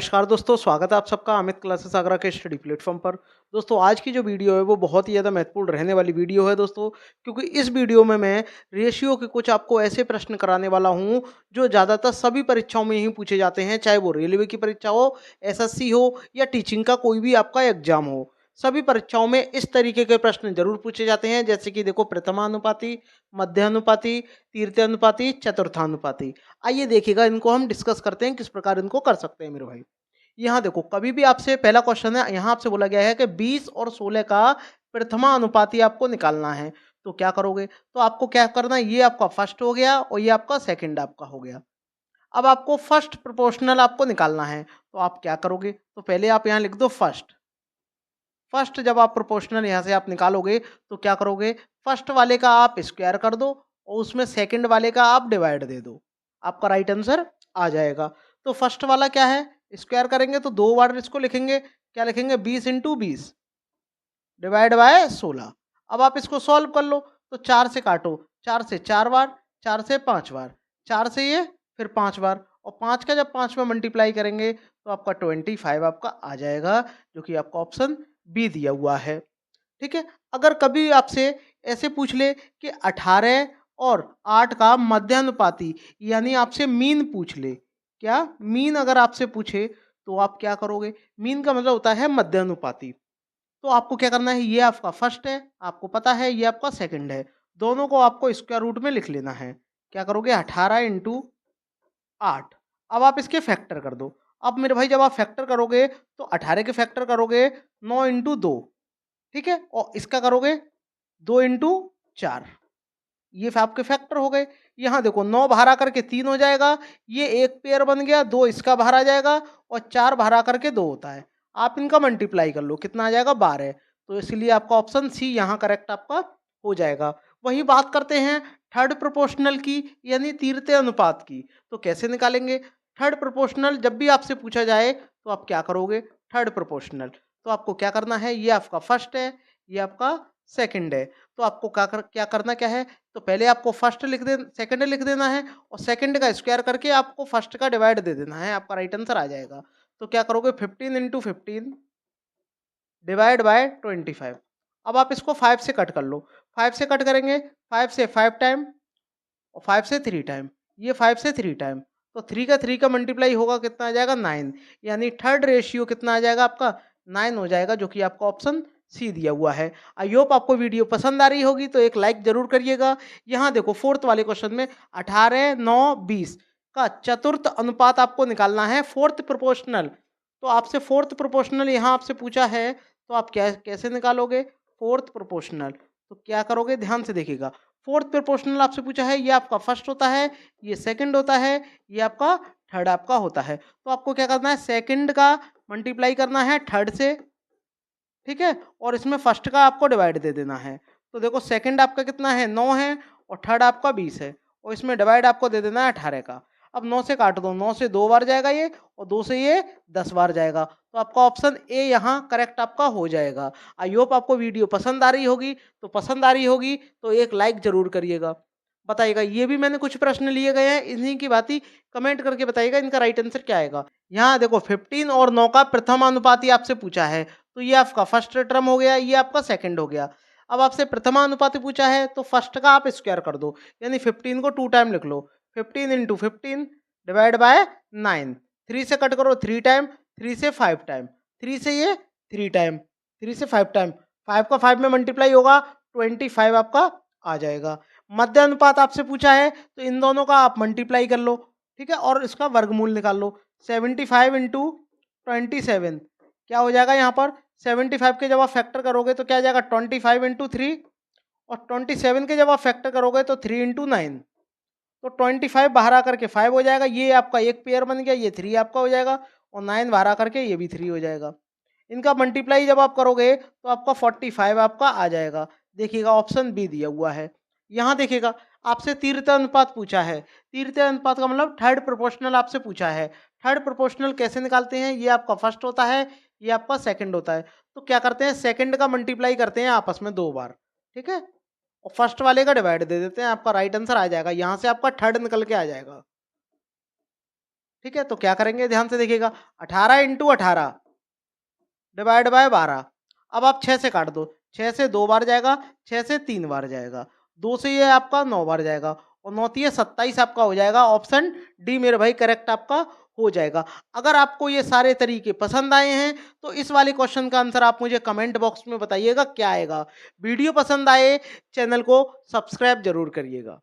नमस्कार दोस्तों, स्वागत है आप सबका अमित क्लासेस आगरा के स्टडी प्लेटफॉर्म पर। दोस्तों आज की जो वीडियो है वो बहुत ही ज़्यादा महत्वपूर्ण रहने वाली वीडियो है दोस्तों, क्योंकि इस वीडियो में मैं रेशियो के कुछ आपको ऐसे प्रश्न कराने वाला हूं जो ज़्यादातर सभी परीक्षाओं में ही पूछे जाते हैं, चाहे वो रेलवे की परीक्षा हो, एसएससी हो या टीचिंग का कोई भी आपका एग्जाम हो। सभी परीक्षाओं में इस तरीके के प्रश्न जरूर पूछे जाते हैं, जैसे कि देखो प्रथमानुपाती, मध्यानुपाती, तृतीयानुपाती, चतुर्थानुपाती। आइए देखिएगा, इनको हम डिस्कस करते हैं किस प्रकार इनको कर सकते हैं मेरे भाई। यहाँ देखो, कभी भी आपसे पहला क्वेश्चन है, यहाँ आपसे बोला गया है कि 20 और 16 का प्रथमा अनुपाती आपको निकालना है। तो क्या करोगे? तो आपको क्या करना है, ये आपका फर्स्ट हो गया और ये आपका सेकंड आपका हो गया। अब आपको फर्स्ट प्रोपोर्शनल आपको निकालना है, तो आप क्या करोगे? तो पहले आप यहाँ लिख दो फर्स्ट। फर्स्ट जब आप प्रोपोर्शनल यहाँ से आप निकालोगे तो क्या करोगे? फर्स्ट वाले का आप स्क्वायर कर दो और उसमें सेकंड वाले का आप डिवाइड दे दो, आपका राइट आंसर आ जाएगा। तो फर्स्ट वाला क्या है, स्क्वायर करेंगे तो 2 बार इसको लिखेंगे, क्या लिखेंगे? 20 इंटू 20 डिवाइड बाय 16। अब आप इसको सॉल्व कर लो, तो 4 से काटो, 4 से 4 बार, 4 से 5 बार, 4 से ये, फिर 5 बार, और 5 का जब 5 में मल्टीप्लाई करेंगे तो आपका 25 आपका आ जाएगा, जो कि आपका ऑप्शन बी दिया हुआ है। ठीक है। अगर कभी आपसे ऐसे पूछ ले कि 18 और 8 का मध्यानुपाती, यानी आपसे मीन पूछ ले, क्या मीन अगर आपसे पूछे तो आप क्या करोगे? मीन का मतलब होता है मध्यानुपाती। तो आपको क्या करना है, ये आपका फर्स्ट है, आपको पता है ये आपका सेकंड है, दोनों को आपको स्क्वायर रूट में लिख लेना है। क्या करोगे? 18 इंटू 8। अब आप इसके फैक्टर कर दो। अब मेरे भाई जब आप फैक्टर करोगे तो 18 के फैक्टर करोगे 9 इंटू 2, ठीक है, और इसका करोगे 2 इंटू 4। ये आपके फैक्टर हो गए। यहाँ देखो 9 बाहर आकर के 3 हो जाएगा, ये एक पेयर बन गया, 2 इसका बाहर आ जाएगा और 4 बाहर आकर के 2 होता है। आप इनका मल्टीप्लाई कर लो, कितना आ जाएगा? 12। तो इसलिए आपका ऑप्शन सी यहाँ करेक्ट आपका हो जाएगा। वही बात करते हैं थर्ड प्रोपोर्शनल की, यानी तीसरे अनुपात की। तो कैसे निकालेंगे थर्ड प्रोपोर्शनल? जब भी आपसे पूछा जाए तो आप क्या करोगे? थर्ड प्रोपोर्शनल, तो आपको क्या करना है, ये आपका फर्स्ट है, ये आपका सेकंड है। तो आपको क्या करना क्या है? तो पहले आपको फर्स्ट लिख दे, सेकंड लिख देना है और सेकंड का स्क्वायर करके आपको फर्स्ट का डिवाइड दे देना है, आपका राइट आंसर आ जाएगा। तो क्या करोगे? 15 इंटू 15 डिवाइड बाय 25। अब आप इसको 5 से कट कर लो। 5 से कट करेंगे, 5 से 5 टाइम और 5 से 3 टाइम, ये 5 से 3 टाइम, तो 3 का 3 का मल्टीप्लाई होगा, कितना आ जाएगा? 9। यानी थर्ड रेशियो कितना आ जाएगा आपका? 9 हो जाएगा, जो कि आपका ऑप्शन सी दिया हुआ है। आई होप आपको वीडियो पसंद आ रही होगी, तो एक लाइक जरूर करिएगा। यहाँ देखो फोर्थ वाले क्वेश्चन में 18, 9, 20 का चतुर्थ अनुपात आपको निकालना है, फोर्थ प्रोपोर्शनल। तो आपसे फोर्थ प्रोपोर्शनल यहाँ आपसे पूछा है, तो आप कैसे निकालोगे फोर्थ प्रोपोर्शनल? तो क्या करोगे? ध्यान से देखिएगा। फोर्थ प्रोपोर्शनल आपसे पूछा है, ये आपका फर्स्ट होता है, ये सेकंड होता है, ये आपका थर्ड आपका होता है। तो आपको क्या करना है? सेकंड का मल्टीप्लाई करना है थर्ड से, ठीक है, और इसमें फर्स्ट का आपको डिवाइड दे देना है। तो देखो सेकंड आपका कितना है? 9 है, और थर्ड आपका 20 है, और इसमें डिवाइड आपको दे देना है 18 का। अब 9 से काट दो, 9 से 2 बार जाएगा ये, और 2 से ये 10 बार जाएगा। तो आपका ऑप्शन ए यहाँ करेक्ट आपका हो जाएगा। आई होप आपको वीडियो पसंद आ रही होगी, तो पसंद आ रही होगी तो एक लाइक जरूर करिएगा। बताइएगा, ये भी मैंने कुछ प्रश्न लिए गए हैं, इन्हीं की बात ही कमेंट करके बताइएगा इनका राइट आंसर क्या आएगा। यहाँ देखो 15 और 9 का प्रथम अनुपाती आपसे पूछा है, तो ये आपका फर्स्ट टर्म हो गया, ये आपका सेकंड हो गया। अब आपसे प्रथमानुपाती पूछा है, तो फर्स्ट का आप स्क्वायर कर दो, यानी 15 को 2 टाइम लिख लो। 15 इंटू 15 डिवाइड बाय 9। 3 से कट करो 3 टाइम, 3 से 5 टाइम, 3 से ये 3 टाइम, 3 से 5 टाइम, 5 का 5 में मल्टीप्लाई होगा, 25 आपका आ जाएगा। मध्य अनुपात आपसे पूछा है, तो इन दोनों का आप मल्टीप्लाई कर लो, ठीक है, और इसका वर्गमूल निकाल लो। 75 इंटू 27 क्या हो जाएगा? यहाँ पर 75 के जब आप फैक्टर करोगे तो क्या आ जाएगा? 25 इंटू 3, और 27 के जब आप फैक्टर करोगे तो 3 इंटू 9, तो 25 बाहर आकर के 5 हो जाएगा, ये आपका एक पेयर बन गया, ये 3 आपका हो जाएगा, और 9 बाहर आकर के ये भी 3 हो जाएगा। इनका मल्टीप्लाई जब आप करोगे तो आपका 45 आपका आ जाएगा। देखिएगा ऑप्शन बी दिया हुआ है। यहाँ देखिएगा आपसे तीव्रता अनुपात पूछा है, तीव्रता अनुपात का मतलब थर्ड प्रोपोर्शनल आपसे पूछा है। थर्ड प्रोपोर्शनल कैसे निकालते हैं? ये आपका फर्स्ट होता है, ये आपका सेकंड होता है। तो क्या करते हैं? सेकंड का मल्टीप्लाई करते हैं आपस में 2 बार, ठीक है, और फर्स्ट वाले का डिवाइड दे देते हैं, आपका राइट आंसर आ जाएगा। यहाँ से आपका थर्ड निकल के आ जाएगा। ठीक है, तो क्या करेंगे ध्यान से देखिएगा, 18 इंटू 18 डिवाइड बाय 12। अब आप 6 से काट दो, 6 से 2 बार जाएगा, 6 से 3 बार जाएगा, 2 से ये आपका 9 बार जाएगा और 9 तिये 27 आपका हो जाएगा। ऑप्शन डी मेरे भाई करेक्ट आपका हो जाएगा। अगर आपको ये सारे तरीके पसंद आए हैं तो इस वाले क्वेश्चन का आंसर आप मुझे कमेंट बॉक्स में बताइएगा क्या आएगा। वीडियो पसंद आए चैनल को सब्सक्राइब जरूर करिएगा।